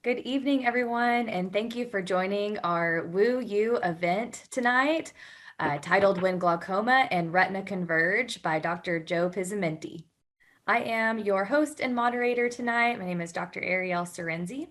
Good evening, everyone, and thank you for joining our Woo You event tonight, titled When Glaucoma and Retina Converge by Dr. Joe Pizzimenti. I am your host and moderator tonight. My name is Dr. Ariel Sorenzi.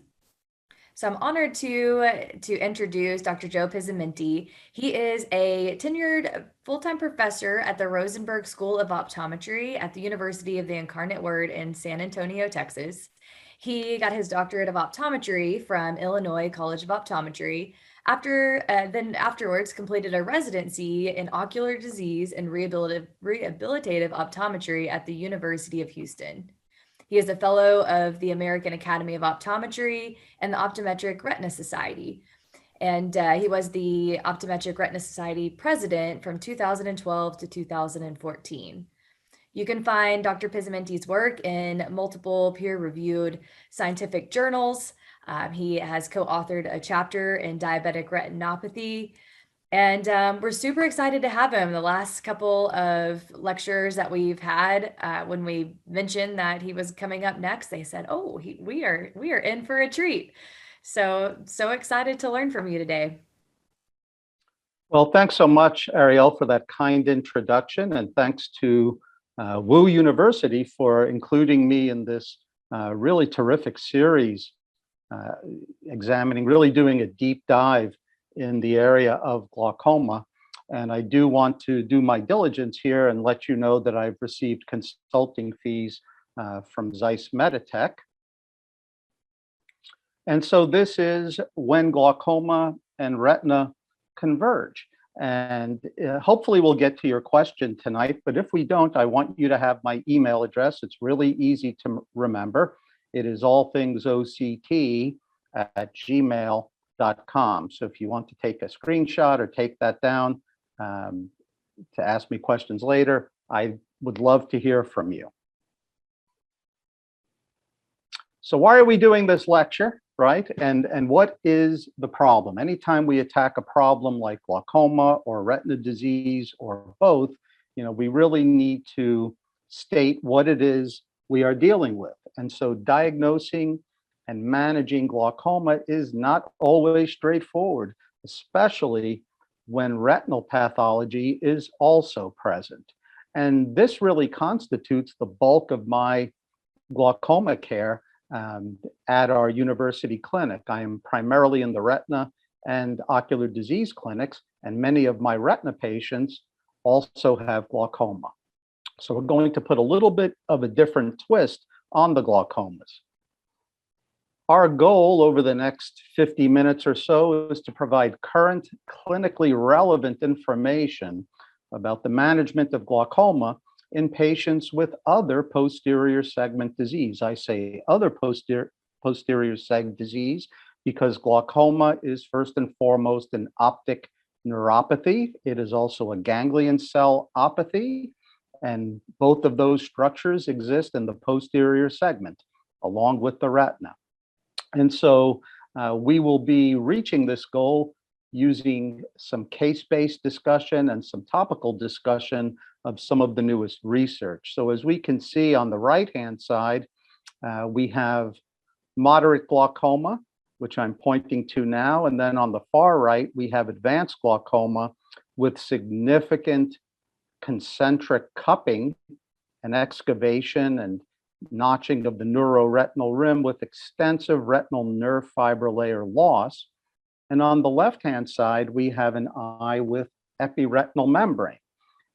So I'm honored to introduce Dr. Joe Pizzimenti. He is a tenured full-time professor at the Rosenberg School of Optometry at the University of the Incarnate Word in San Antonio, Texas. He got his doctorate of optometry from Illinois College of Optometry. Afterwards completed a residency in ocular disease and rehabilitative optometry at the University of Houston. He is a fellow of the American Academy of Optometry and the Optometric Retina Society. And he was the Optometric Retina Society president from 2012 to 2014. You can find Dr. Pizzimenti's work in multiple peer-reviewed scientific journals. He has co-authored a chapter in diabetic retinopathy, and we're super excited to have him. The last couple of lectures that we've had, when we mentioned that he was coming up next, they said, "Oh, we are in for a treat." So excited to learn from you today. Well, thanks so much, Ariel, for that kind introduction, and thanks to Wu University for including me in this really terrific series, really doing a deep dive in the area of glaucoma. And I do want to do my diligence here and let you know that I've received consulting fees from Zeiss Meditech. And so this is When Glaucoma and Retina Converge. And hopefully we'll get to your question tonight, but if we don't, I want you to have my email address. It's really easy to remember. It is allthingsoct@gmail.com. So if you want to take a screenshot or take that down to ask me questions later, I would love to hear from you. So why are we doing this lecture, right? And what is the problem? Anytime we attack a problem like glaucoma or retina disease or both, we really need to state what it is we are dealing with. And so diagnosing and managing glaucoma is not always straightforward, especially when retinal pathology is also present. And this really constitutes the bulk of my glaucoma care at our university clinic. I am primarily in the retina and ocular disease clinics, and many of my retina patients also have glaucoma. So we're going to put a little bit of a different twist on the glaucomas. Our goal over the next 50 minutes or so is to provide current clinically relevant information about the management of glaucoma in patients with other posterior segment disease. I say other posterior segment disease because glaucoma is first and foremost an optic neuropathy. It is also a ganglion cell opathy, and both of those structures exist in the posterior segment along with the retina. And so we will be reaching this goal using some case-based discussion and some topical discussion of some of the newest research. So as we can see on the right-hand side, we have moderate glaucoma, which I'm pointing to now. And then on the far right, we have advanced glaucoma with significant concentric cupping and excavation and notching of the neuroretinal rim with extensive retinal nerve fiber layer loss. And on the left-hand side, we have an eye with epiretinal membrane.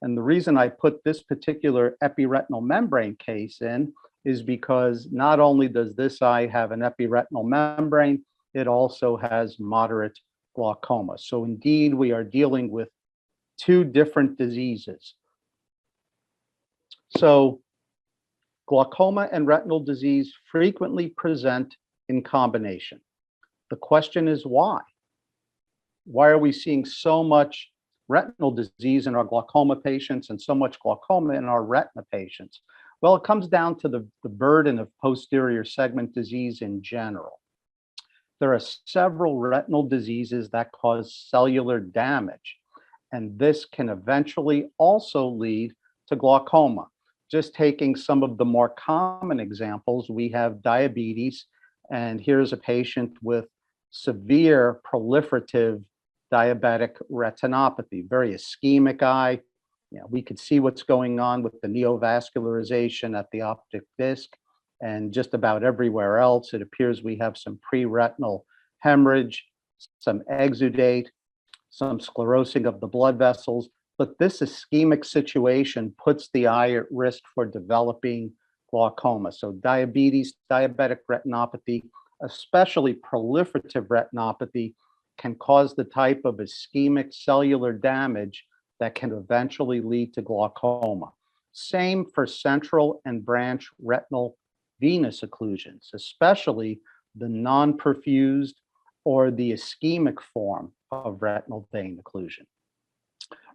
And the reason I put this particular epiretinal membrane case in is because not only does this eye have an epiretinal membrane, it also has moderate glaucoma. So indeed, we are dealing with two different diseases. So glaucoma and retinal disease frequently present in combination. The question is why? Why are we seeing so much retinal disease in our glaucoma patients and so much glaucoma in our retina patients? Well, it comes down to the burden of posterior segment disease in general. There are several retinal diseases that cause cellular damage, and this can eventually also lead to glaucoma. Just taking some of the more common examples, we have diabetes And here's a patient with severe proliferative diabetic retinopathy, very ischemic eye. We could see what's going on with the neovascularization at the optic disc, and just about everywhere else. It appears we have some pre-retinal hemorrhage, some exudate, some sclerosing of the blood vessels. But this ischemic situation puts the eye at risk for developing glaucoma. So diabetes, diabetic retinopathy, especially proliferative retinopathy, can cause the type of ischemic cellular damage that can eventually lead to glaucoma. Same for central and branch retinal venous occlusions, especially the non-perfused or the ischemic form of retinal vein occlusion.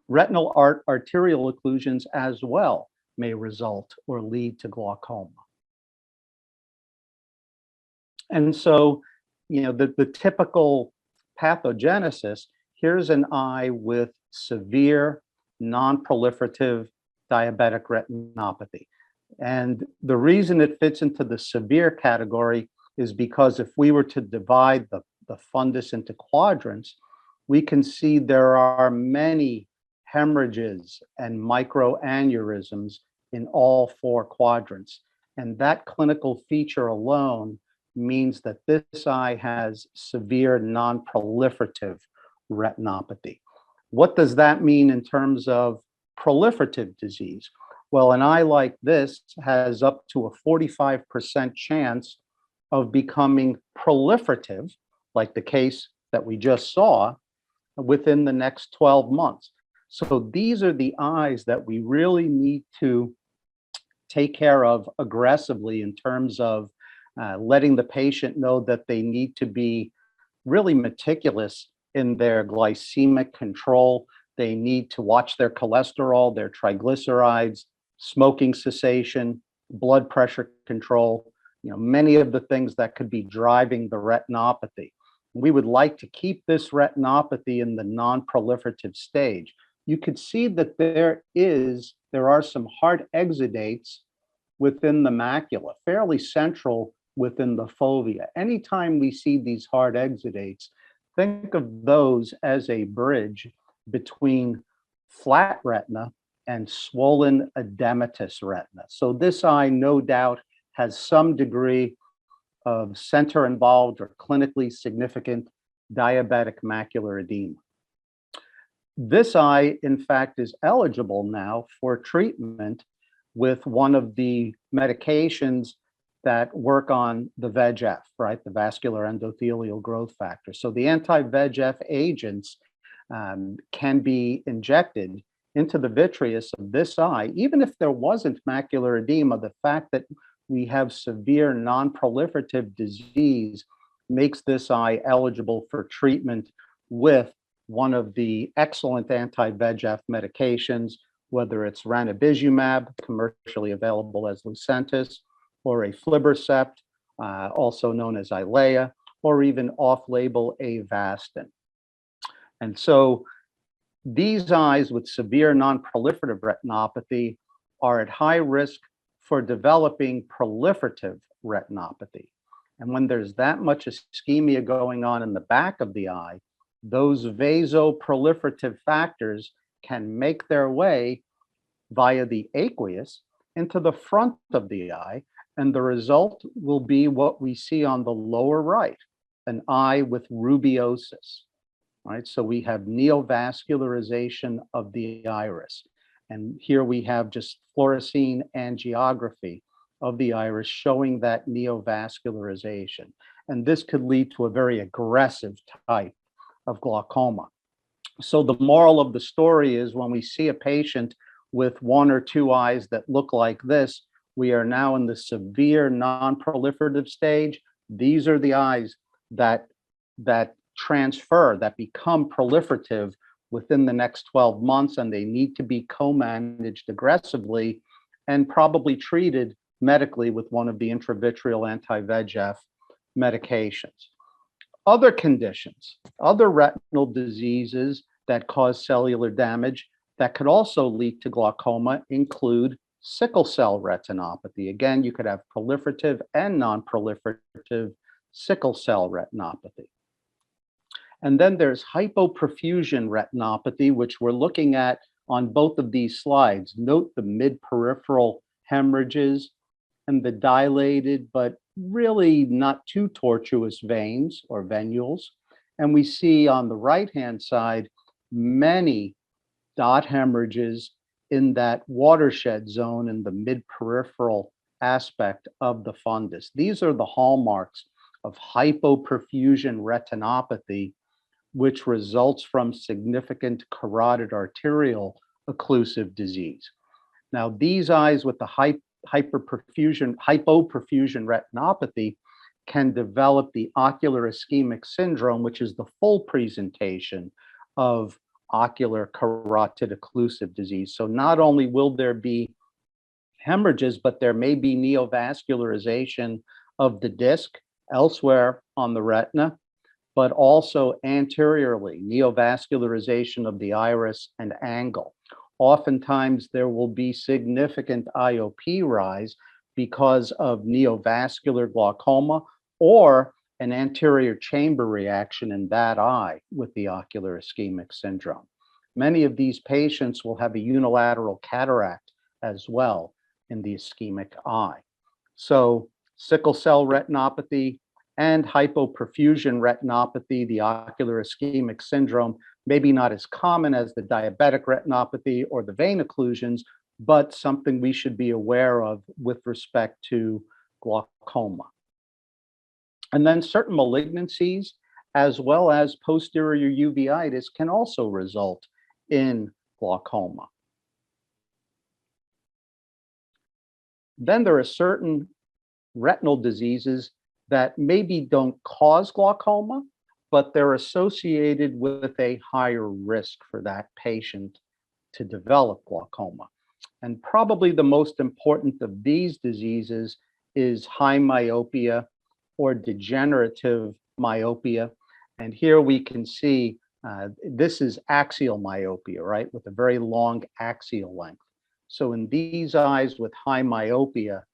Retinal arterial occlusions as well may result or lead to glaucoma. And so, the typical pathogenesis, here's an eye with severe non-proliferative diabetic retinopathy. And the reason it fits into the severe category is because if we were to divide the fundus into quadrants, we can see there are many hemorrhages and microaneurysms in all four quadrants. And that clinical feature alone means that this eye has severe non-proliferative retinopathy. What does that mean in terms of proliferative disease? Well, an eye like this has up to a 45% chance of becoming proliferative, like the case that we just saw, within the next 12 months. So these are the eyes that we really need to take care of aggressively in terms of letting the patient know that they need to be really meticulous in their glycemic control. They need to watch their cholesterol, their triglycerides, smoking cessation, blood pressure control, many of the things that could be driving the retinopathy. We would like to keep this retinopathy in the non-proliferative stage. You could see that there are some hard exudates within the macula, fairly central within the fovea. Anytime we see these hard exudates, think of those as a bridge between flat retina and swollen edematous retina. So this eye, no doubt, has some degree of center involved or clinically significant diabetic macular edema. This eye, in fact, is eligible now for treatment with one of the medications that work on the VEGF, right? The vascular endothelial growth factor. So the anti-VEGF agents can be injected into the vitreous of this eye. Even if there wasn't macular edema, the fact that we have severe non-proliferative disease makes this eye eligible for treatment with one of the excellent anti-VEGF medications, whether it's ranibizumab, commercially available as Lucentis, or aflibercept, also known as Eylea, or even off-label Avastin. And so these eyes with severe non-proliferative retinopathy are at high risk for developing proliferative retinopathy. And when there's that much ischemia going on in the back of the eye, those vasoproliferative factors can make their way via the aqueous into the front of the eye, and the result will be what we see on the lower right, an eye with rubeosis. Right, so we have neovascularization of the iris. And here we have just fluorescein angiography of the iris showing that neovascularization. And this could lead to a very aggressive type of glaucoma. So the moral of the story is when we see a patient with one or two eyes that look like this, we are now in the severe non-proliferative stage. These are the eyes that transfer, that become proliferative within the next 12 months, and they need to be co-managed aggressively and probably treated medically with one of the intravitreal anti-VEGF medications. Other conditions, other retinal diseases that cause cellular damage that could also lead to glaucoma include sickle cell retinopathy. Again, you could have proliferative and non-proliferative sickle cell retinopathy. And then there's hypoperfusion retinopathy, which we're looking at on both of these slides. Note the mid-peripheral hemorrhages and the dilated, but really not too tortuous veins or venules. And we see on the right-hand side, many dot hemorrhages in that watershed zone in the mid-peripheral aspect of the fundus. These are the hallmarks of hypoperfusion retinopathy, which results from significant carotid arterial occlusive disease. Now, these eyes with the hypoperfusion retinopathy can develop the ocular ischemic syndrome, which is the full presentation of ocular carotid occlusive disease. So not only will there be hemorrhages, but there may be neovascularization of the disc elsewhere on the retina, but also anteriorly, neovascularization of the iris and angle. Oftentimes, there will be significant IOP rise because of neovascular glaucoma or an anterior chamber reaction in that eye with the ocular ischemic syndrome. Many of these patients will have a unilateral cataract as well in the ischemic eye. So, sickle cell retinopathy and hypoperfusion retinopathy, the ocular ischemic syndrome, maybe not as common as the diabetic retinopathy or the vein occlusions, but something we should be aware of with respect to glaucoma. And then certain malignancies, as well as posterior uveitis, can also result in glaucoma. Then there are certain retinal diseases that maybe don't cause glaucoma, but they're associated with a higher risk for that patient to develop glaucoma. And probably the most important of these diseases is high myopia or degenerative myopia. And here we can see this is axial myopia, right, with a very long axial length. So in these eyes with high myopia,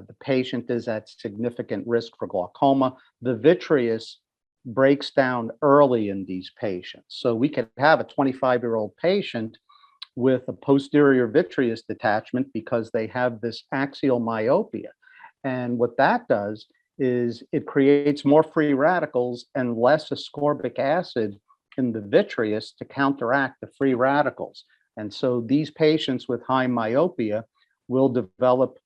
the patient is at significant risk for glaucoma. The vitreous breaks down early in these patients. So we could have a 25-year-old patient with a posterior vitreous detachment because they have this axial myopia. And what that does is it creates more free radicals and less ascorbic acid in the vitreous to counteract the free radicals. And so these patients with high myopia will develop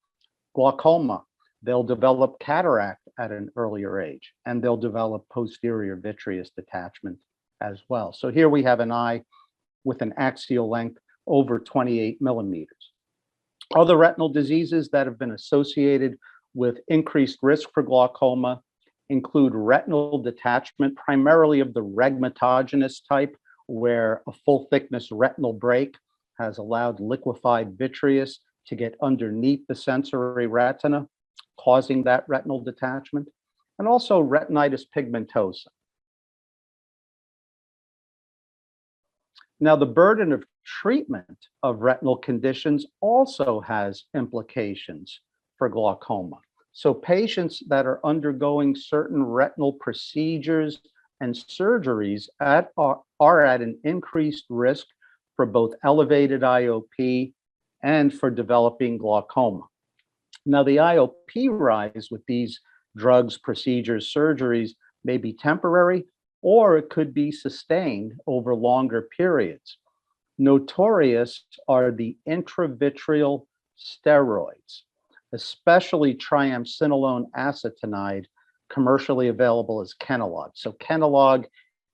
glaucoma, they'll develop cataract at an earlier age, and they'll develop posterior vitreous detachment as well. So here we have an eye with an axial length over 28 millimeters. Other retinal diseases that have been associated with increased risk for glaucoma include retinal detachment, primarily of the rhegmatogenous type, where a full thickness retinal break has allowed liquefied vitreous to get underneath the sensory retina, causing that retinal detachment, and also retinitis pigmentosa. Now, the burden of treatment of retinal conditions also has implications for glaucoma. So patients that are undergoing certain retinal procedures and surgeries are at an increased risk for both elevated IOP and for developing glaucoma. Now, the IOP rise with these drugs, procedures, surgeries may be temporary, or it could be sustained over longer periods. Notorious are the intravitreal steroids, especially triamcinolone acetonide, commercially available as Kenalog. So Kenalog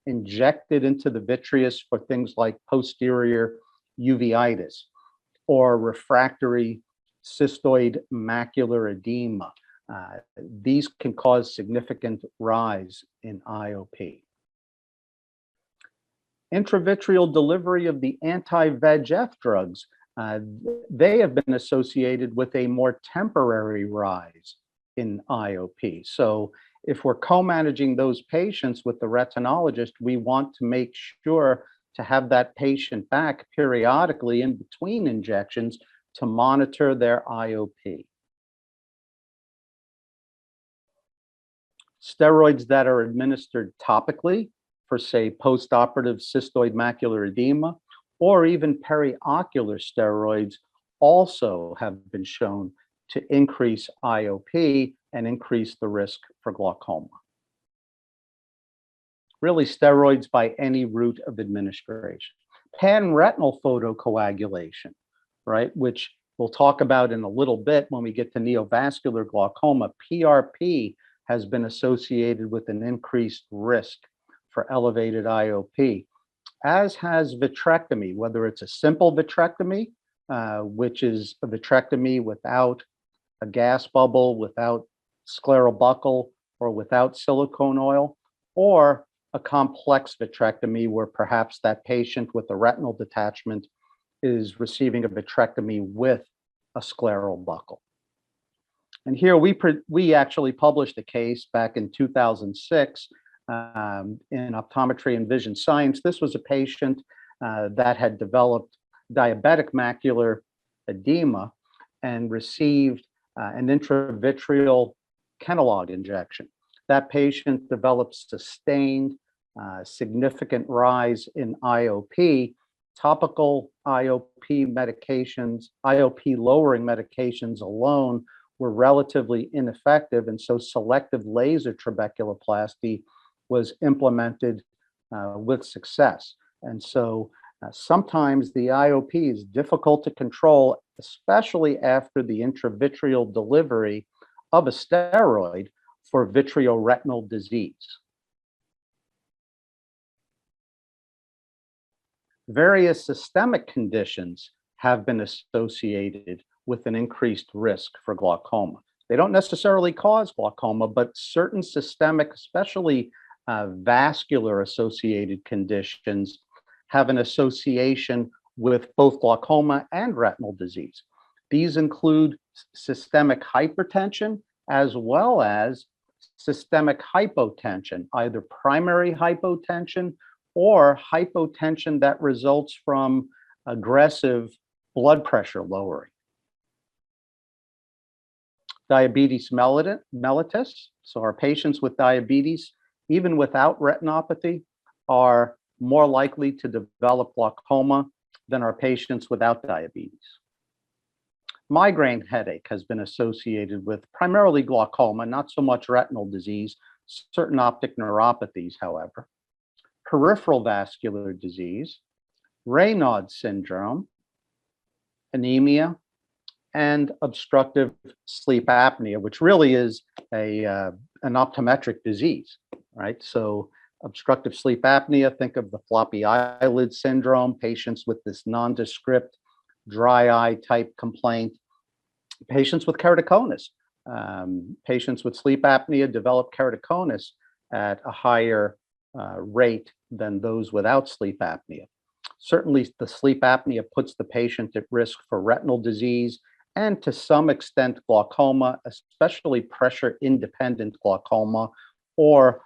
injected into the vitreous for things like posterior uveitis or refractory cystoid macular edema. These can cause significant rise in IOP. Intravitreal delivery of the anti-VEGF drugs, they have been associated with a more temporary rise in IOP. So if we're co-managing those patients with the retinologist, we want to make sure to have that patient back periodically in between injections to monitor their IOP. Steroids that are administered topically for, say, postoperative cystoid macular edema, or even periocular steroids also have been shown to increase IOP and increase the risk for glaucoma. Really, steroids by any route of administration. Pan-retinal photocoagulation, right, which we'll talk about in a little bit when we get to neovascular glaucoma. PRP has been associated with an increased risk for elevated IOP, as has vitrectomy, whether it's a simple vitrectomy, which is a vitrectomy without a gas bubble, without scleral buckle, or without silicone oil, or a complex vitrectomy where perhaps that patient with a retinal detachment is receiving a vitrectomy with a scleral buckle. And here we actually published a case back in 2006 in Optometry and Vision Science. This was a patient that had developed diabetic macular edema and received an intravitreal Kenalog injection. That patient developed sustained significant rise in IOP. Topical IOP medications, IOP lowering medications alone were relatively ineffective, and so selective laser trabeculoplasty was implemented with success. And so sometimes the IOP is difficult to control, especially after the intravitreal delivery of a steroid for vitreoretinal disease. Various systemic conditions have been associated with an increased risk for glaucoma. They don't necessarily cause glaucoma, but certain systemic, especially vascular associated conditions, have an association with both glaucoma and retinal disease. These include systemic hypertension as well as systemic hypotension, either primary hypotension or hypotension that results from aggressive blood pressure lowering. Diabetes mellitus, so our patients with diabetes, even without retinopathy, are more likely to develop glaucoma than our patients without diabetes. Migraine headache has been associated with primarily glaucoma, not so much retinal disease, certain optic neuropathies, however. Peripheral vascular disease, Raynaud syndrome, anemia, and obstructive sleep apnea, which really is an optometric disease, right? So obstructive sleep apnea, think of the floppy eyelid syndrome, patients with this nondescript dry eye type complaint, patients with keratoconus. Patients with sleep apnea develop keratoconus at a higher rate than those without sleep apnea. Certainly, the sleep apnea puts the patient at risk for retinal disease and to some extent glaucoma, especially pressure-independent glaucoma or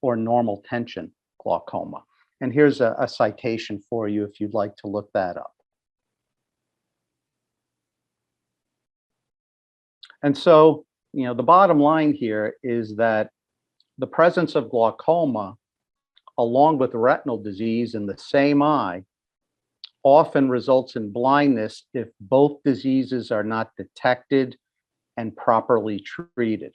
normal tension glaucoma. And here's a citation for you if you'd like to look that up. And so, the bottom line here is that the presence of glaucoma, along with retinal disease in the same eye, often results in blindness if both diseases are not detected and properly treated.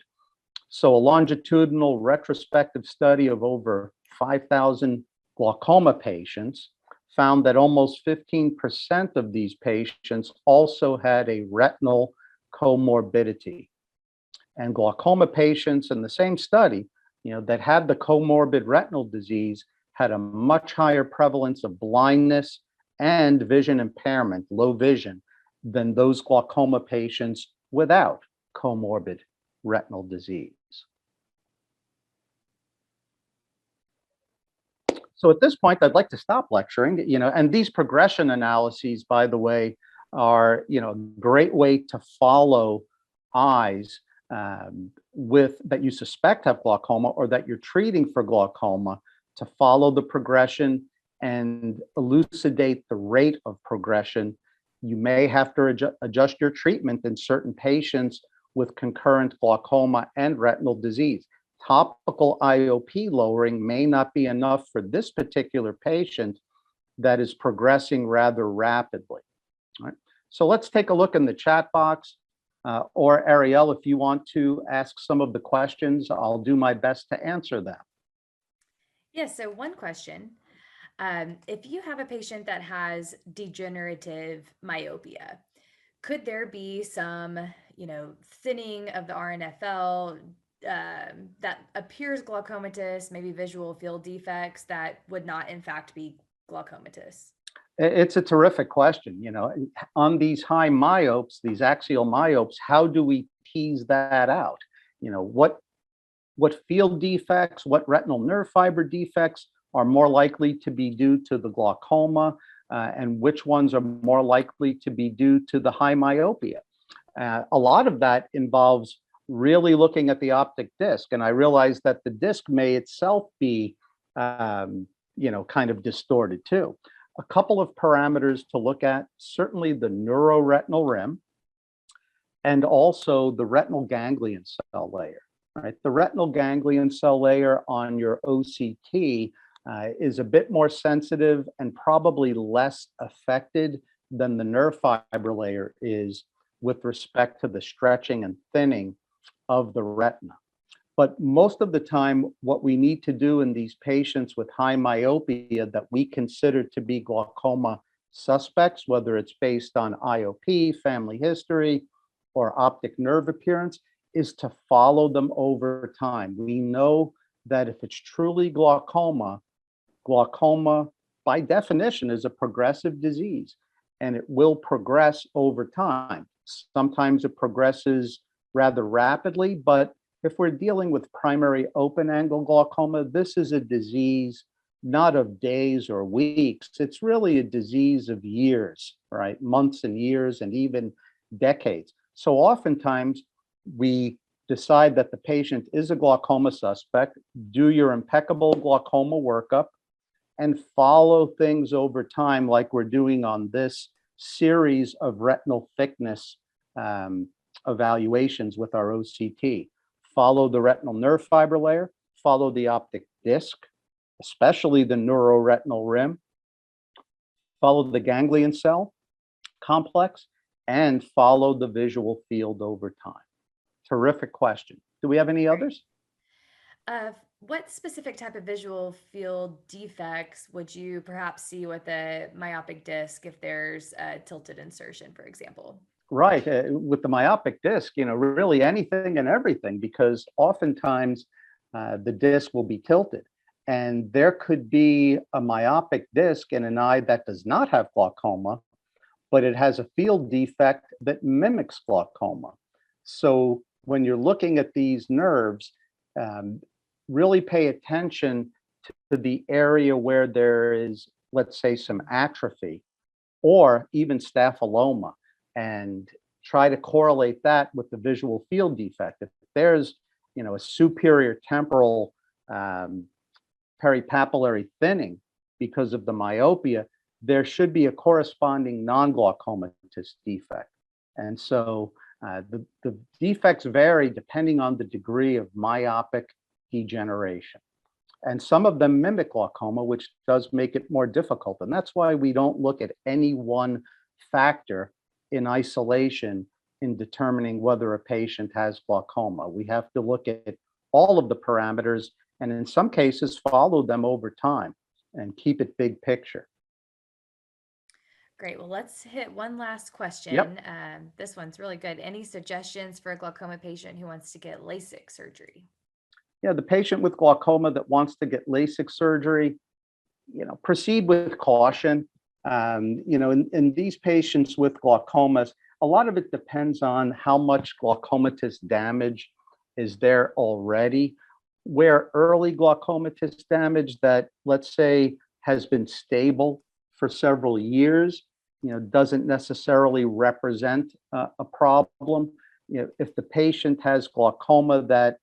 So a longitudinal retrospective study of over 5,000 glaucoma patients found that almost 15% of these patients also had a retinal comorbidity. And glaucoma patients in the same study, that had the comorbid retinal disease had a much higher prevalence of blindness and vision impairment, low vision, than those glaucoma patients without comorbid retinal disease. So at this point, I'd like to stop lecturing, and these progression analyses, by the way, are, a great way to follow eyes that you suspect have glaucoma or that you're treating for glaucoma, to follow the progression and elucidate the rate of progression. You may have to adjust your treatment in certain patients with concurrent glaucoma and retinal disease. Topical IOP lowering may not be enough for this particular patient that is progressing rather rapidly. All right. So let's take a look in the chat box. Or Ariel, if you want to ask some of the questions, I'll do my best to answer them. Yes, so one question. If you have a patient that has degenerative myopia, could there be some, thinning of the RNFL that appears glaucomatous, maybe visual field defects that would not in fact be glaucomatous? It's a terrific question. On these high myopes, these axial myopes, how do we tease that out? What field defects, what retinal nerve fiber defects are more likely to be due to the glaucoma, and which ones are more likely to be due to the high myopia? A lot of that involves really looking at the optic disc, and I realize that the disc may itself be, kind of distorted too. A couple of parameters to look at: certainly the neuroretinal rim, and also the retinal ganglion cell layer. Right, the retinal ganglion cell layer on your OCT is a bit more sensitive and probably less affected than the nerve fiber layer is with respect to the stretching and thinning of the retina. But most of the time, what we need to do in these patients with high myopia that we consider to be glaucoma suspects, whether it's based on IOP, family history, or optic nerve appearance, is to follow them over time. We know that if it's truly glaucoma by definition is a progressive disease, and it will progress over time. Sometimes it progresses rather rapidly, but if we're dealing with primary open angle glaucoma, this is a disease not of days or weeks. It's really a disease of years, right? Months and years and even decades. So oftentimes we decide that the patient is a glaucoma suspect, do your impeccable glaucoma workup, and follow things over time like we're doing on this series of retinal thickness evaluations with our OCT. Follow the retinal nerve fiber layer, follow the optic disc, especially the neuroretinal rim, follow the ganglion cell complex, and follow the visual field over time. Terrific question. Do we have any others? What specific type of visual field defects would you perhaps see with a myopic disc if there's a tilted insertion, for example? Right. With the myopic disc, really anything and everything, because oftentimes the disc will be tilted. And there could be a myopic disc in an eye that does not have glaucoma, but it has a field defect that mimics glaucoma. So when you're looking at these nerves, really pay attention to the area where there is, let's say, some atrophy or even staphyloma, and try to correlate that with the visual field defect. If there's, a superior temporal peripapillary thinning because of the myopia, there should be a corresponding non-glaucomatous defect. And so the defects vary depending on the degree of myopic degeneration. And some of them mimic glaucoma, which does make it more difficult. And that's why we don't look at any one factor in isolation in determining whether a patient has glaucoma. We have to look at all of the parameters and in some cases follow them over time and keep it big picture. Great. Well, let's hit one last question. Yep. This one's really good. Any suggestions for a glaucoma patient who wants to get LASIK surgery? Yeah, the patient with glaucoma that wants to get LASIK surgery, proceed with caution. In these patients with glaucomas, a lot of it depends on how much glaucomatous damage is there already. Where early glaucomatous damage that, let's say, has been stable for several years, doesn't necessarily represent a problem. If the patient has glaucoma that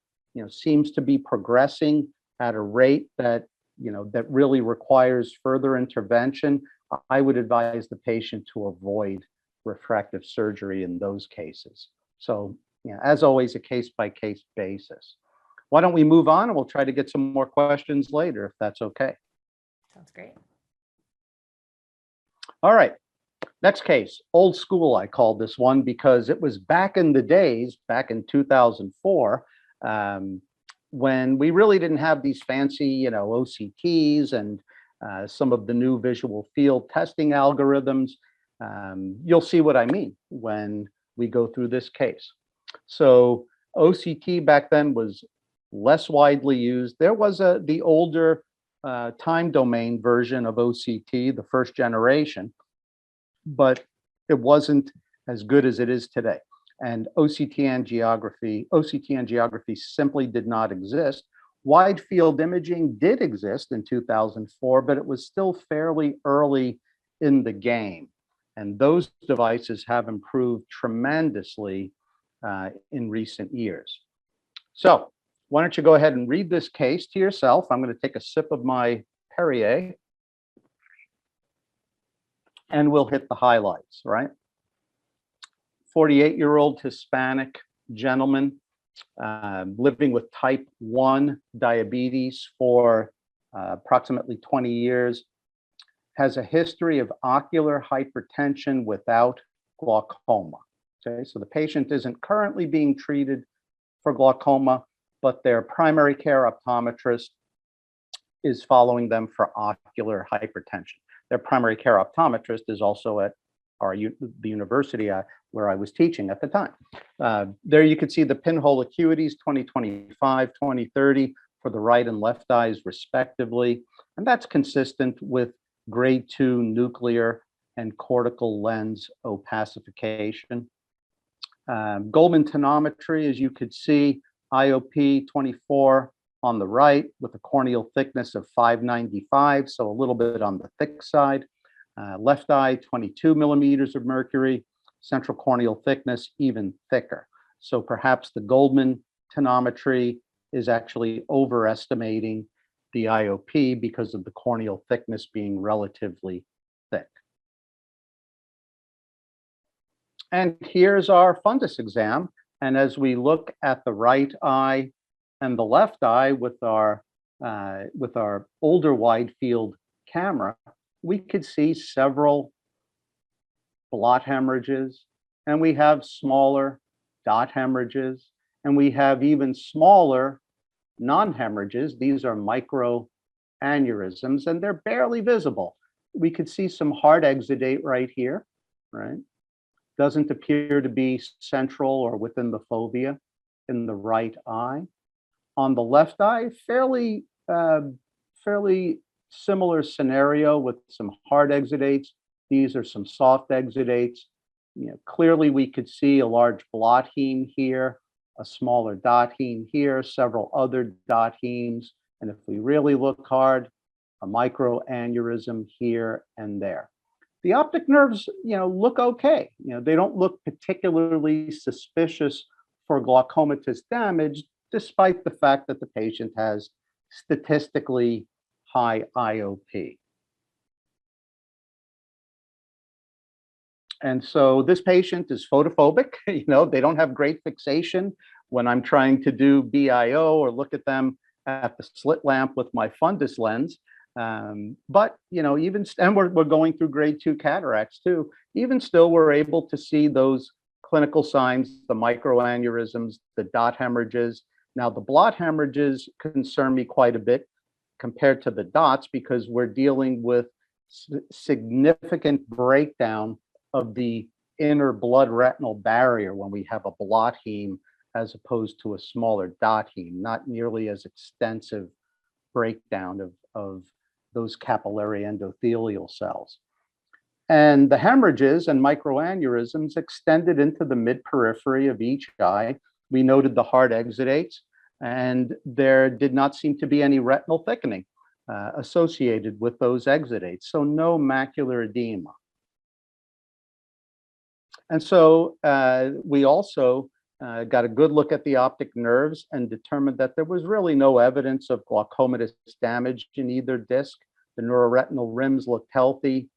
seems to be progressing at a rate that that really requires further intervention, I would advise the patient to avoid refractive surgery in those cases. So, as always, a case by case basis. Why don't we move on and we'll try to get some more questions later, if that's okay. Sounds great. All right. Next case, old school, I called this one because it was back in the days, back in 2004, when we really didn't have these fancy, OCTs and some of the new visual field testing algorithms. You'll see what I mean when we go through this case. So OCT back then was less widely used. There was the older time domain version of OCT, the first generation, but it wasn't as good as it is today. And OCT angiography simply did not exist. Wide field imaging did exist in 2004, but it was still fairly early in the game. And those devices have improved tremendously in recent years. So why don't you go ahead and read this case to yourself? I'm going to take a sip of my Perrier and we'll hit the highlights, right? 48-year-old Hispanic gentleman living with type 1 diabetes for approximately 20 years, has a history of ocular hypertension without glaucoma. Okay, so the patient isn't currently being treated for glaucoma, but their primary care optometrist is following them for ocular hypertension. Their primary care optometrist is also at the university where I was teaching at the time. There you can see the pinhole acuities, 20/25, 20/30 for the right and left eyes respectively. And that's consistent with grade 2 nuclear and cortical lens opacification. Goldman tonometry, as you could see, IOP 24 on the right with a corneal thickness of 595, so a little bit on the thick side. Left eye, 22 millimeters of mercury, central corneal thickness even thicker. So perhaps the Goldman tonometry is actually overestimating the IOP because of the corneal thickness being relatively thick. And here's our fundus exam. And as we look at the right eye and the left eye with our older wide field camera, we could see several blot hemorrhages, and we have smaller dot hemorrhages, and we have even smaller non-hemorrhages. These are microaneurysms, and they're barely visible. We could see some hard exudate right here, right? Doesn't appear to be central or within the fovea in the right eye. On the left eye, fairly similar scenario with some hard exudates. These are some soft exudates. Clearly we could see a large blot heme here, a smaller dot heme here, several other dot hemes, and if we really look hard, a microaneurysm here and there. The optic nerves, look okay. They don't look particularly suspicious for glaucomatous damage, despite the fact that the patient has statistically high IOP. And so this patient is photophobic. They don't have great fixation when I'm trying to do BIO or look at them at the slit lamp with my fundus lens. But and we're going through grade 2 cataracts too. Even still, we're able to see those clinical signs, the microaneurysms, the dot hemorrhages. Now, the blot hemorrhages concern me quite a bit compared to the dots because we're dealing with significant breakdown of the inner blood retinal barrier when we have a blot heme as opposed to a smaller dot heme, not nearly as extensive breakdown of those capillary endothelial cells. And the hemorrhages and microaneurysms extended into the mid-periphery of each eye. We noted the hard exudates, and there did not seem to be any retinal thickening associated with those exudates, so no macular edema. And so we also got a good look at the optic nerves and determined that there was really no evidence of glaucomatous damage in either disc. The neuroretinal rims looked healthy.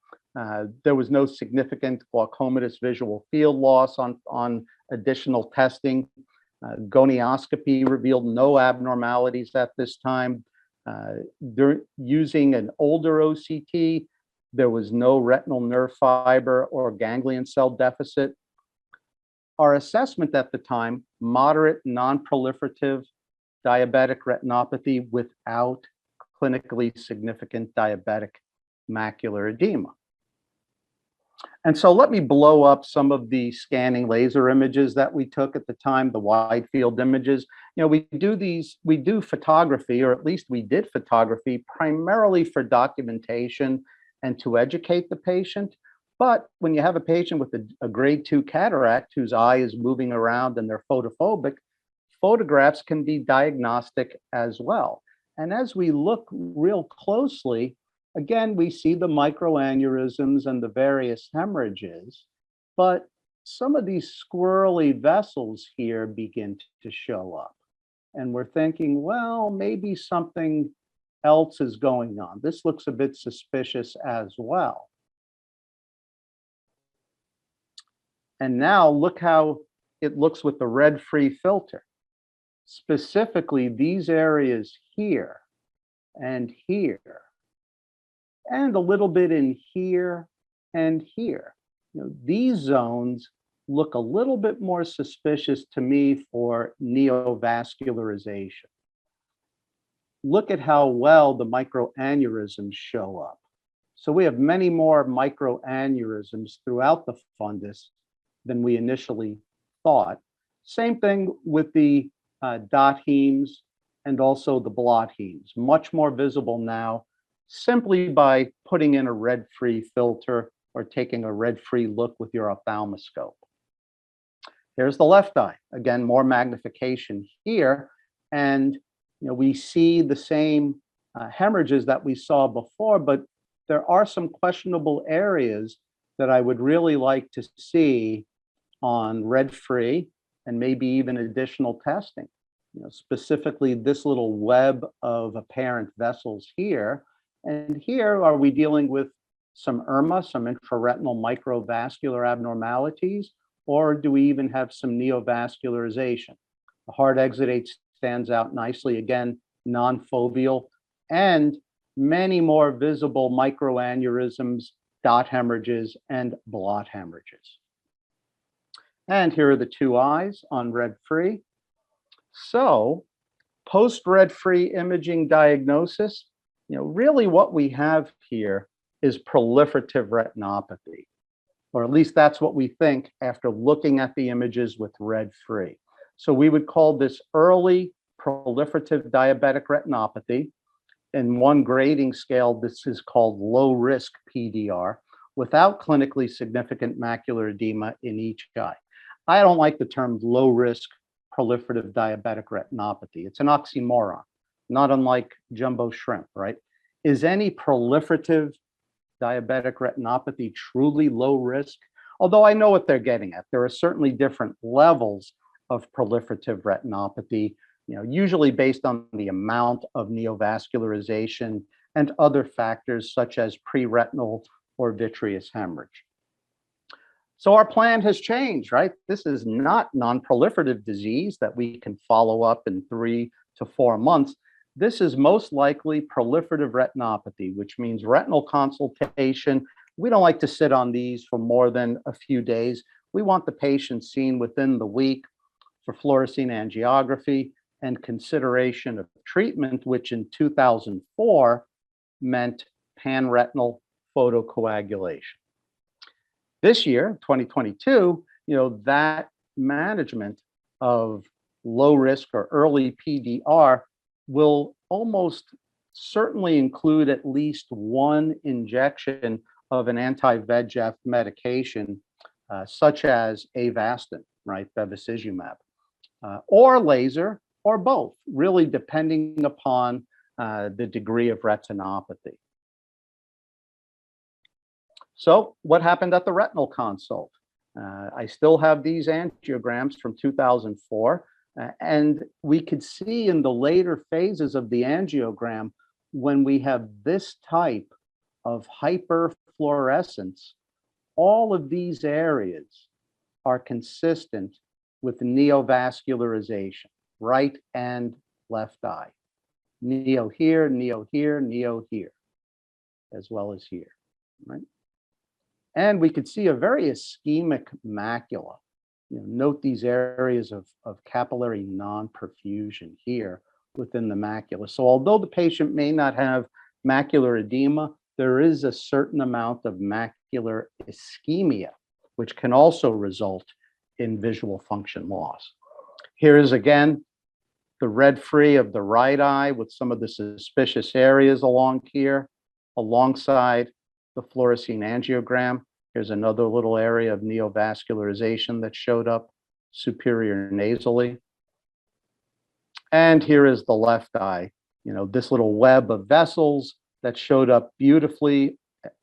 There was no significant glaucomatous visual field loss on additional testing. Gonioscopy revealed no abnormalities at this time. Using an older OCT, there was no retinal nerve fiber or ganglion cell deficit. Our assessment at the time, moderate non-proliferative diabetic retinopathy without clinically significant diabetic macular edema. And so let me blow up some of the scanning laser images that we took at the time, the wide field images. We do photography, or at least we did photography primarily for documentation and to educate the patient. But when you have a patient with a grade 2 cataract whose eye is moving around and they're photophobic, photographs can be diagnostic as well. And as we look real closely, again, we see the microaneurysms and the various hemorrhages, but some of these squirrely vessels here begin to show up. And we're thinking, well, maybe something else is going on. This looks a bit suspicious as well. And now look how it looks with the red-free filter. Specifically, these areas here and here, and a little bit in here and here. These zones look a little bit more suspicious to me for neovascularization. Look at how well the microaneurysms show up. So we have many more microaneurysms throughout the fundus than we initially thought. Same thing with the dot hemes and also the blot hemes, much more visible now simply by putting in a red-free filter or taking a red-free look with your ophthalmoscope. Here's the left eye. Again, more magnification here. And we see the same hemorrhages that we saw before, but there are some questionable areas that I would really like to see on red-free and maybe even additional testing. Specifically this little web of apparent vessels here. And here, are we dealing with some IRMA, some intraretinal microvascular abnormalities, or do we even have some neovascularization? The hard exudate stands out nicely, again, non-foveal, and many more visible microaneurysms, dot hemorrhages, and blot hemorrhages. And here are the two eyes on red-free. So, post-red-free imaging diagnosis, really what we have here is proliferative retinopathy, or at least that's what we think after looking at the images with red-free. So we would call this early proliferative diabetic retinopathy. In one grading scale, this is called low-risk PDR, without clinically significant macular edema in each eye. I don't like the term low-risk proliferative diabetic retinopathy. It's an oxymoron, not unlike jumbo shrimp, right? Is any proliferative diabetic retinopathy truly low risk? Although I know what they're getting at. There are certainly different levels of proliferative retinopathy, usually based on the amount of neovascularization and other factors such as preretinal or vitreous hemorrhage. So our plan has changed, right? This is not non-proliferative disease that we can follow up in 3 to 4 months. This is most likely proliferative retinopathy, which means retinal consultation. We don't like to sit on these for more than a few days. We want the patient seen within the week for fluorescein angiography and consideration of treatment, which in 2004 meant panretinal photocoagulation. This year, 2022, that management of low risk or early PDR will almost certainly include at least one injection of an anti-VEGF medication, such as Avastin, right, bevacizumab, or laser, or both, really depending upon the degree of retinopathy. So what happened at the retinal consult? I still have these angiograms from 2004, and we could see in the later phases of the angiogram, when we have this type of hyperfluorescence, all of these areas are consistent with neovascularization, right and left eye. Neo here, neo here, neo here, as well as here, right? And we could see a very ischemic macula. Note these areas of capillary non-perfusion here within the macula. So although the patient may not have macular edema, there is a certain amount of macular ischemia, which can also result in visual function loss. Here is again the red free of the right eye with some of the suspicious areas along here, alongside the fluorescein angiogram. Here's another little area of neovascularization that showed up superior nasally. And here is the left eye, this little web of vessels that showed up beautifully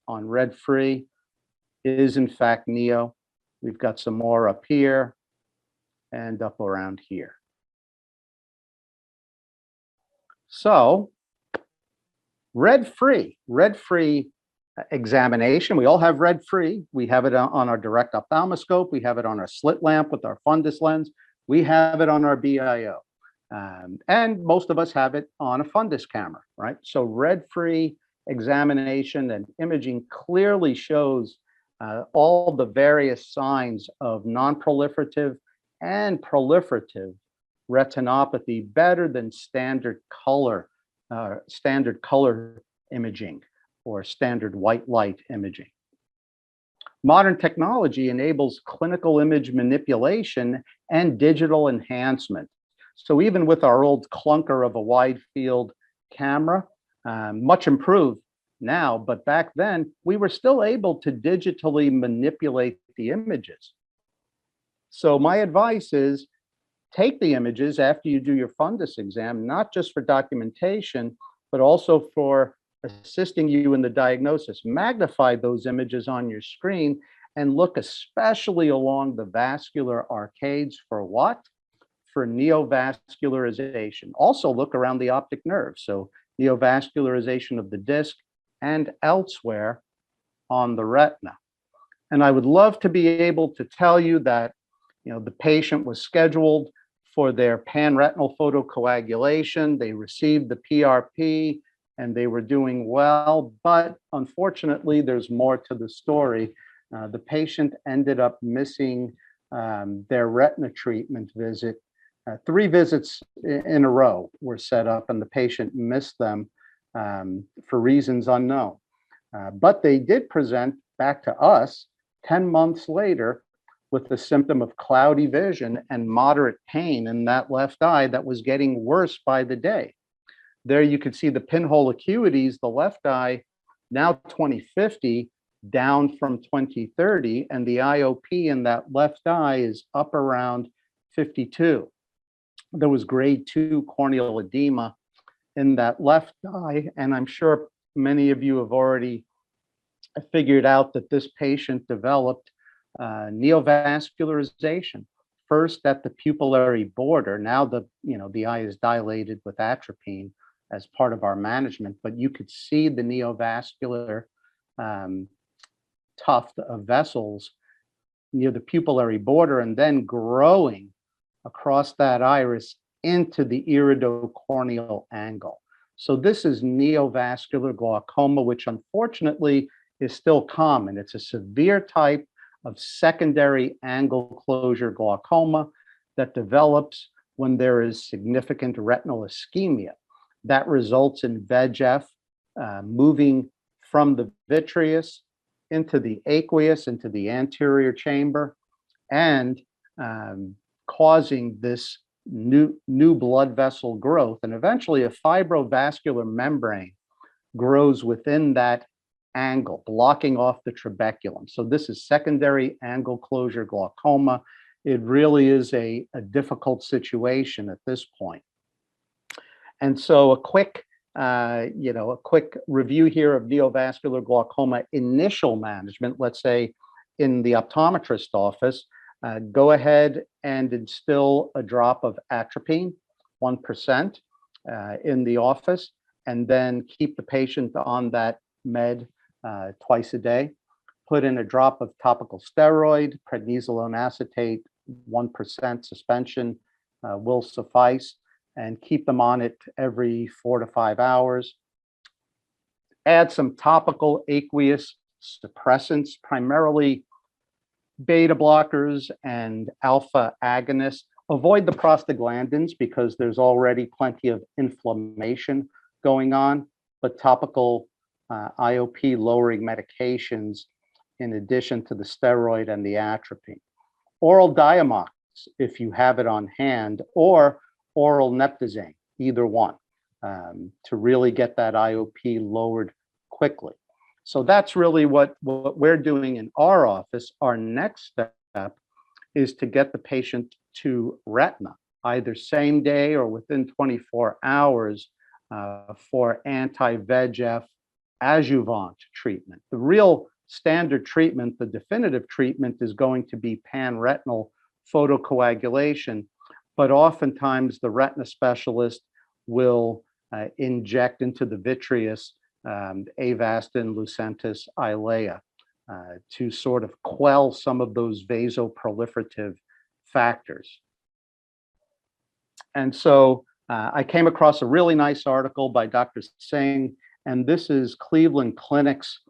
on red free is in fact neo. We've got some more up here and up around here. So red free examination. We all have red free. We have it on our direct ophthalmoscope. We have it on our slit lamp with our fundus lens. We have it on our BIO. And most of us have it on a fundus camera, right? So red free examination and imaging clearly shows all the various signs of non-proliferative and proliferative retinopathy better than standard color imaging or standard white light imaging. Modern technology enables clinical image manipulation and digital enhancement. So even with our old clunker of a wide field camera, much improved now, but back then we were still able to digitally manipulate the images. So my advice is take the images after you do your fundus exam, not just for documentation, but also for assisting you in the diagnosis. Magnify those images on your screen and look especially along the vascular arcades for what? For neovascularization. Also look around the optic nerve. So neovascularization of the disc and elsewhere on the retina. And I would love to be able to tell you that the patient was scheduled for their panretinal photocoagulation. They received the PRP and they were doing well, but unfortunately, there's more to the story. The patient ended up missing their retina treatment visit. 3 visits in a row were set up and the patient missed them for reasons unknown. But they did present back to us 10 months later with the symptom of cloudy vision and moderate pain in that left eye that was getting worse by the day. There you can see the pinhole acuities, the left eye now 20/50, down from 20/30, and the IOP in that left eye is up around 52. There was grade 2 corneal edema in that left eye, and I'm sure many of you have already figured out that this patient developed neovascularization, first at the pupillary border. Now the eye is dilated with atropine as part of our management, but you could see the neovascular tuft of vessels near the pupillary border and then growing across that iris into the iridocorneal angle. So this is neovascular glaucoma, which unfortunately is still common. It's a severe type of secondary angle closure glaucoma that develops when there is significant retinal ischemia. That results in VEGF moving from the vitreous into the aqueous, into the anterior chamber, and causing this new blood vessel growth. And eventually a fibrovascular membrane grows within that angle, blocking off the trabeculum. So this is secondary angle closure glaucoma. It really is a difficult situation at this point. And so a quick review here of neovascular glaucoma initial management, let's say in the optometrist office, go ahead and instill a drop of atropine, 1%, in the office, and then keep the patient on that med twice a day. Put in a drop of topical steroid, prednisolone acetate 1% suspension will suffice, and keep them on it every 4 to 5 hours. Add some topical aqueous suppressants, primarily beta blockers and alpha agonists. Avoid the prostaglandins because there's already plenty of inflammation going on, but topical IOP lowering medications in addition to the steroid and the atropine. Oral Diamox, if you have it on hand, or oral Neptazane, either one, to really get that IOP lowered quickly. So that's really what we're doing in our office. Our next step is to get the patient to Retina, either same day or within 24 hours for anti-VEGF adjuvant treatment. The real standard treatment, the definitive treatment, is going to be pan-retinal photocoagulation, but oftentimes the retina specialist will inject into the vitreous Avastin, Lucentis, Eylea to sort of quell some of those vasoproliferative factors. And so I came across a really nice article by Dr. Singh, and this is Cleveland Clinic's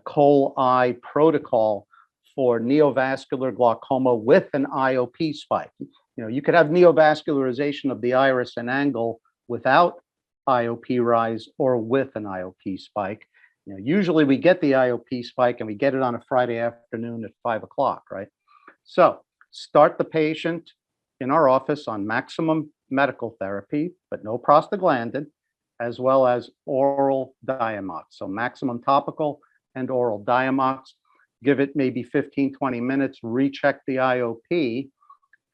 COAL-I protocol for neovascular glaucoma with an IOP spike. You could have neovascularization of the iris and angle without IOP rise or with an IOP spike. Usually we get the IOP spike and we get it on a Friday afternoon at 5 o'clock, right? So start the patient in our office on maximum medical therapy, but no prostaglandin, as well as oral Diamox. So maximum topical and oral Diamox. Give it maybe 15, 20 minutes, recheck the IOP,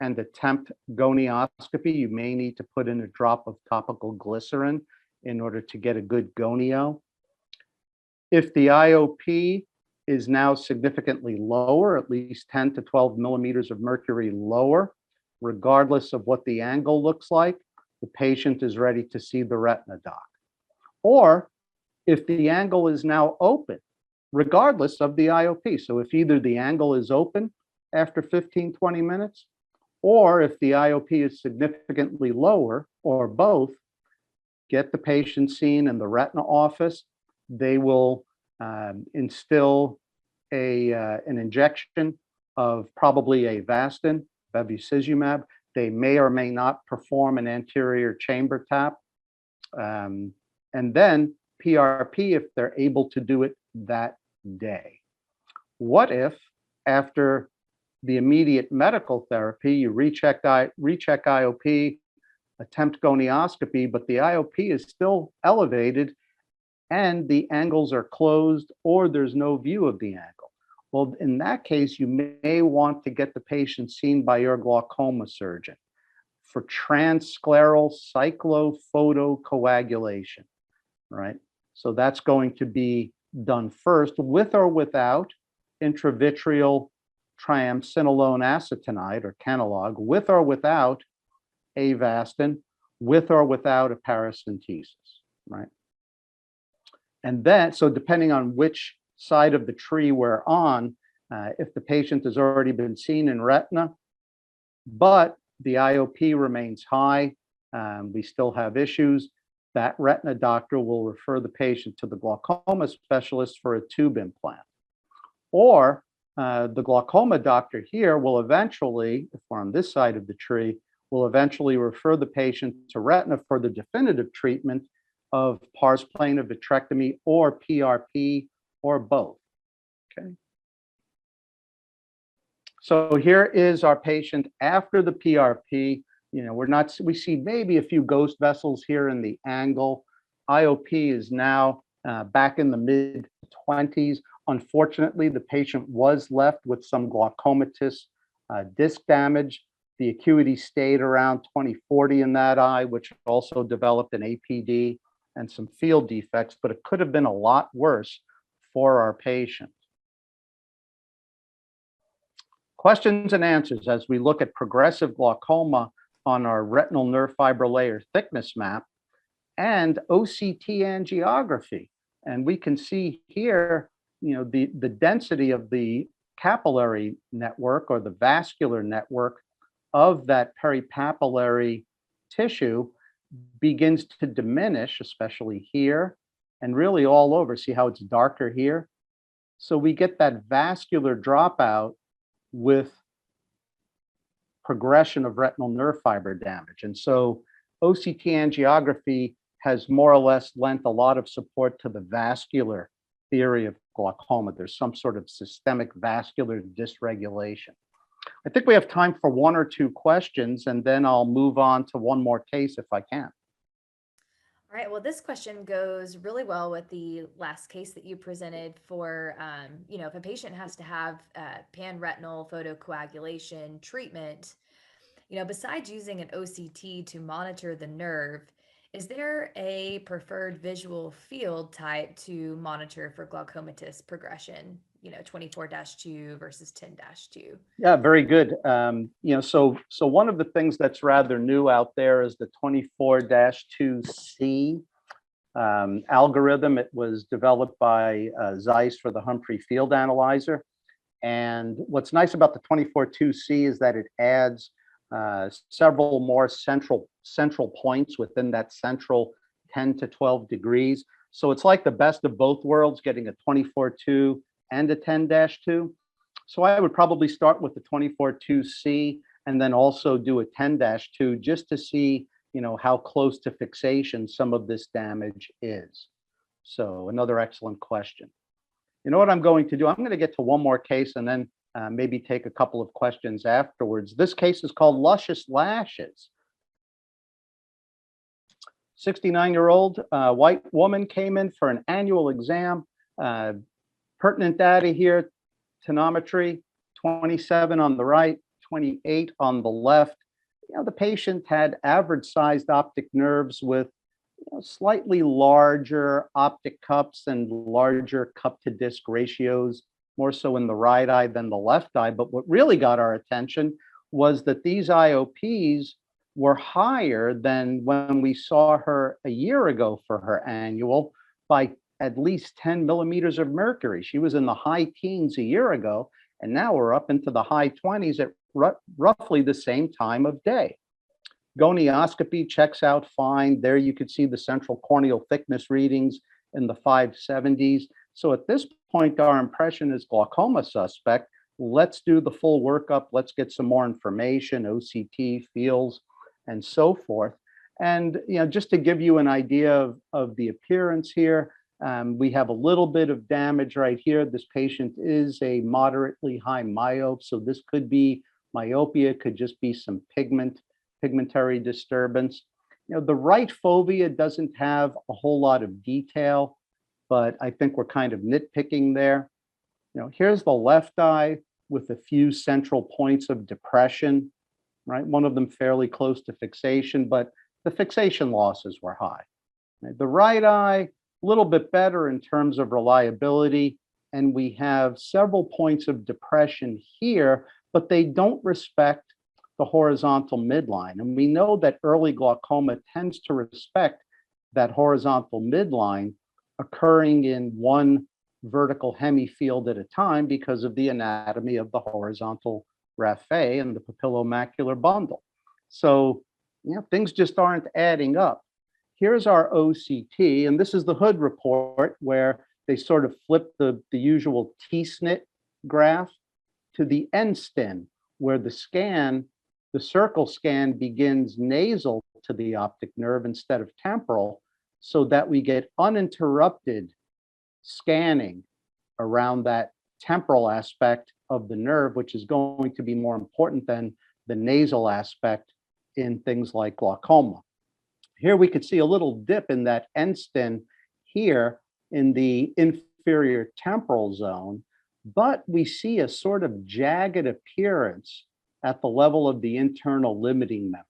and attempt gonioscopy. You may need to put in a drop of topical glycerin in order to get a good gonio. If the IOP is now significantly lower, at least 10 to 12 millimeters of mercury lower, regardless of what the angle looks like, the patient is ready to see the retina doc. Or if the angle is now open, regardless of the IOP. So if either the angle is open after 15, 20 minutes, or if the IOP is significantly lower, or both, get the patient seen in the retina office. They will instill an injection of probably Avastin, bevacizumab. They may or may not perform an anterior chamber tap. And then PRP if they're able to do it that day. What if after the immediate medical therapy, you recheck IOP, attempt gonioscopy, but the IOP is still elevated and the angles are closed or there's no view of the angle? Well, in that case, you may want to get the patient seen by your glaucoma surgeon for transscleral cyclophotocoagulation, right? So that's going to be done first with or without intravitreal triamcinolone acetonide or Kenalog, with or without Avastin, with or without a paracentesis, right? And then, so depending on which side of the tree we're on, if the patient has already been seen in retina, but the IOP remains high, we still have issues, that retina doctor will refer the patient to the glaucoma specialist for a tube implant. Or the glaucoma doctor here will eventually, if we're on this side of the tree, will eventually refer the patient to retina for the definitive treatment of pars plana vitrectomy or PRP or both. Okay. So here is our patient after the PRP. We see maybe a few ghost vessels here in the angle. IOP is now back in the mid 20s. Unfortunately, the patient was left with some glaucomatous disc damage. The acuity stayed around 20/40 in that eye, which also developed an APD and some field defects, but it could have been a lot worse for our patient. Questions and answers as we look at progressive glaucoma on our retinal nerve fiber layer thickness map and OCT angiography. And we can see here, the density of the capillary network or the vascular network of that peripapillary tissue begins to diminish, especially here and really all over. See how it's darker here? So we get that vascular dropout with progression of retinal nerve fiber damage. And so OCT angiography has more or less lent a lot of support to the vascular theory of glaucoma. There's some sort of systemic vascular dysregulation. I think we have time for one or two questions, and then I'll move on to one more case if I can. All right, well, this question goes really well with the last case that you presented for, if a patient has to have pan-retinal photocoagulation treatment, besides using an OCT to monitor the nerve, is there a preferred visual field type to monitor for glaucomatous progression, 24-2 versus 10-2? Yeah, very good. So one of the things that's rather new out there is the 24-2C algorithm. It was developed by Zeiss for the Humphrey Field Analyzer. And what's nice about the 24-2C is that it adds several more central points within that central 10 to 12 degrees. So it's like the best of both worlds, getting a 24-2 and a 10-2. So I would probably start with the 24-2C and then also do a 10-2 just to see, how close to fixation some of this damage is. So another excellent question. You know what I'm going to do? I'm going to get to one more case and then maybe take a couple of questions afterwards. This case is called Luscious Lashes. 69-year-old white woman came in for an annual exam. Pertinent data here, tonometry, 27 on the right, 28 on the left. The patient had average-sized optic nerves with slightly larger optic cups and larger cup-to-disc ratios, more so in the right eye than the left eye. But what really got our attention was that these IOPs were higher than when we saw her a year ago for her annual by at least 10 millimeters of mercury. She was in the high teens a year ago, and now we're up into the high 20s at roughly the same time of day. Gonioscopy checks out fine. There you could see the central corneal thickness readings in the 570s. So at this point, our impression is glaucoma suspect. Let's do the full workup. Let's get some more information, OCT, feels, and so forth. And just to give you an idea of the appearance here, we have a little bit of damage right here. This patient is a moderately high myope, so this could be myopia, could just be some pigmentary disturbance. The right fovea doesn't have a whole lot of detail, but I think we're kind of nitpicking there. Here's the left eye with a few central points of depression, right? One of them fairly close to fixation, but the fixation losses were high. The right eye, a little bit better in terms of reliability, and we have several points of depression here, but they don't respect the horizontal midline. And we know that early glaucoma tends to respect that horizontal midline occurring in one vertical hemifield at a time because of the anatomy of the horizontal raphe and the papillomacular bundle. So, things just aren't adding up. Here's our OCT, and this is the Hood report where they sort of flip the usual T-SNP graph to the end-stin, where the circle scan begins nasal to the optic nerve instead of temporal, so that we get uninterrupted scanning around that temporal aspect of the nerve, which is going to be more important than the nasal aspect in things like glaucoma. Here we could see a little dip in that end-stin here in the inferior temporal zone, but we see a sort of jagged appearance at the level of the internal limiting membrane.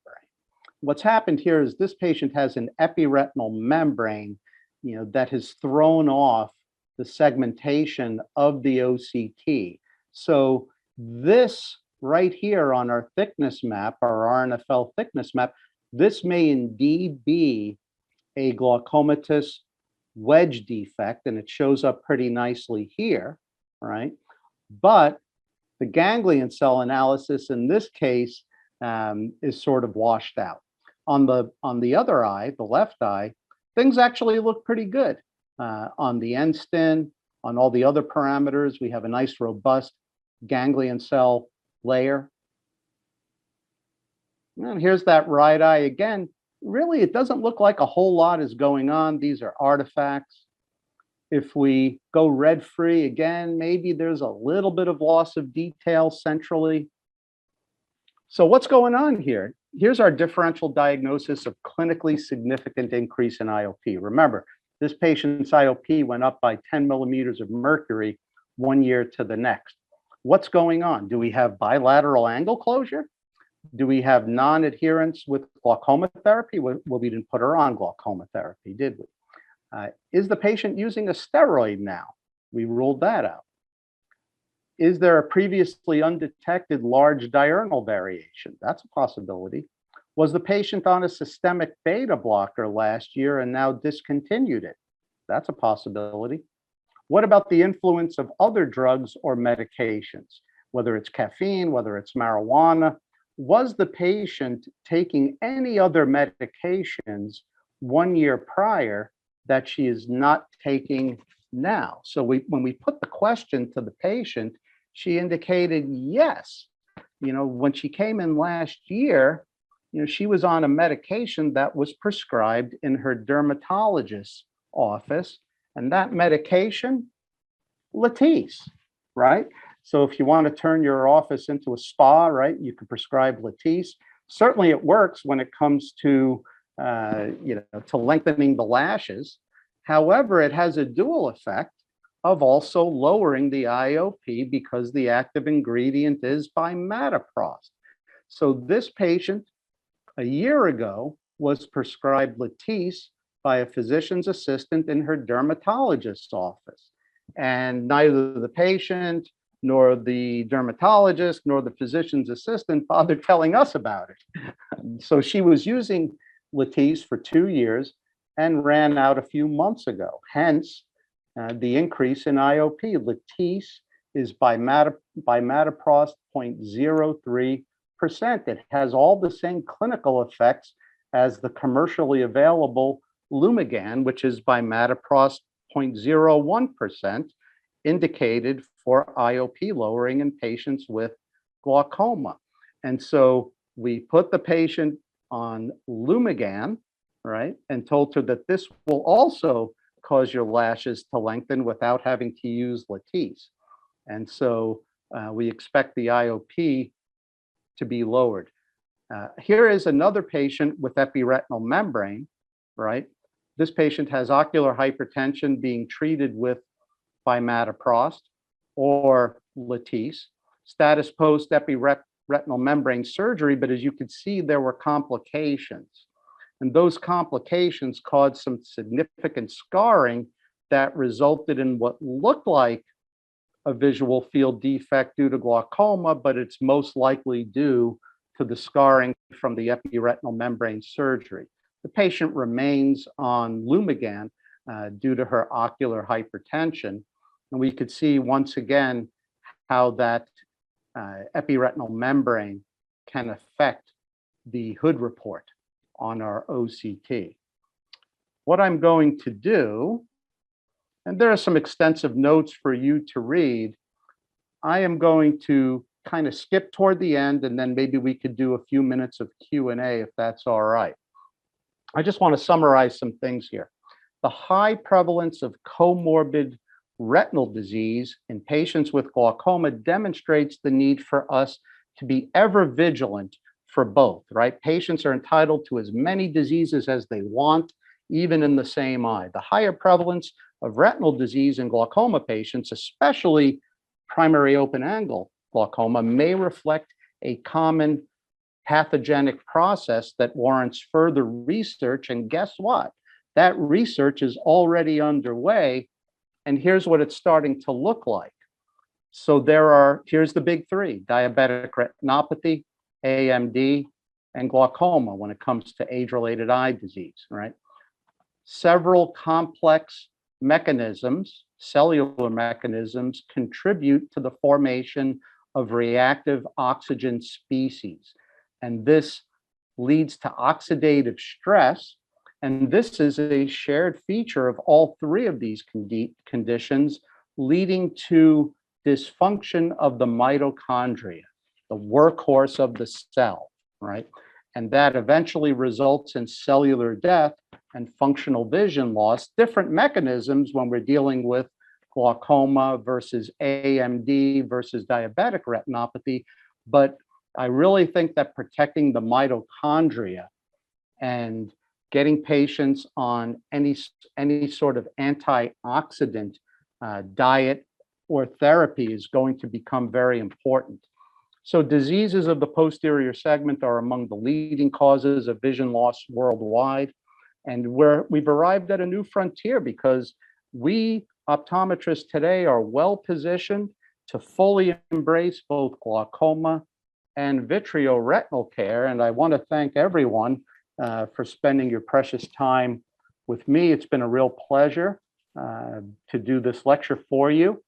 What's happened here is this patient has an epiretinal membrane, that has thrown off the segmentation of the OCT. So this right here on our thickness map, our RNFL thickness map, this may indeed be a glaucomatous wedge defect, and it shows up pretty nicely here, right? But The ganglion cell analysis in this case is sort of washed out. On the other eye, the left eye, things actually look pretty good. On the end stin, on all the other parameters, we have a nice robust ganglion cell layer. And here's that right eye again. Really, it doesn't look like a whole lot is going on. These are artifacts. If we go red free again, maybe there's a little bit of loss of detail centrally. So what's going on here? Here's our differential diagnosis of clinically significant increase in IOP. Remember, this patient's IOP went up by 10 millimeters of mercury 1 year to the next. What's going on? Do we have bilateral angle closure? Do we have non-adherence with glaucoma therapy? Well, we didn't put her on glaucoma therapy, did we? Is the patient using a steroid now? We ruled that out. Is there a previously undetected large diurnal variation? That's a possibility. Was the patient on a systemic beta blocker last year and now discontinued it? That's a possibility. What about the influence of other drugs or medications? Whether it's caffeine, whether it's marijuana, was the patient taking any other medications 1 year prior that she is not taking now? So when we put the question to the patient, she indicated yes. When she came in last year, she was on a medication that was prescribed in her dermatologist's office, and that medication, Latisse, right? So if you want to turn your office into a spa, right, you can prescribe Latisse. Certainly it works when it comes to, to lengthening the lashes. However, it has a dual effect of also lowering the IOP because the active ingredient is bimatoprost. So this patient a year ago was prescribed Latisse by a physician's assistant in her dermatologist's office. And neither the patient nor the dermatologist nor the physician's assistant bothered telling us about it. So she was using Latisse for 2 years and ran out a few months ago. Hence, the increase in IOP. Latisse is bimatoprost 0.03%. It has all the same clinical effects as the commercially available Lumigan, which is bimatoprost 0.01%, indicated for IOP lowering in patients with glaucoma. And so we put the patient on Lumigan, right, and told her that this will also cause your lashes to lengthen without having to use Latisse. And so we expect the IOP to be lowered. Here is another patient with epiretinal membrane, right? This patient has ocular hypertension being treated with bimatoprost or Latisse, status post epiretinal membrane surgery, but as you can see, there were complications. And those complications caused some significant scarring that resulted in what looked like a visual field defect due to glaucoma, but it's most likely due to the scarring from the epiretinal membrane surgery. The patient remains on Lumigan due to her ocular hypertension. And we could see once again how that epiretinal membrane can affect the hood report on our OCT. What I'm going to do, and there are some extensive notes for you to read, I am going to kind of skip toward the end, and then maybe we could do a few minutes of Q&A if that's all right. I just want to summarize some things here. The high prevalence of comorbid retinal disease in patients with glaucoma demonstrates the need for us to be ever vigilant for both, right? Patients are entitled to as many diseases as they want, even in the same eye. The higher prevalence of retinal disease in glaucoma patients, especially primary open angle glaucoma, may reflect a common pathogenic process that warrants further research. And guess what? That research is already underway. And here's what it's starting to look like. So here's the big three: diabetic retinopathy, AMD, and glaucoma when it comes to age-related eye disease, right? Several complex mechanisms, cellular mechanisms, contribute to the formation of reactive oxygen species. And this leads to oxidative stress. And this is a shared feature of all three of these conditions, leading to dysfunction of the mitochondria, the workhorse of the cell, right? And that eventually results in cellular death and functional vision loss. Different mechanisms when we're dealing with glaucoma versus AMD versus diabetic retinopathy. But I really think that protecting the mitochondria and getting patients on any sort of antioxidant diet or therapy is going to become very important. So diseases of the posterior segment are among the leading causes of vision loss worldwide. And we've arrived at a new frontier because we optometrists today are well positioned to fully embrace both glaucoma and vitreoretinal care. And I want to thank everyone for spending your precious time with me. It's been a real pleasure to do this lecture for you.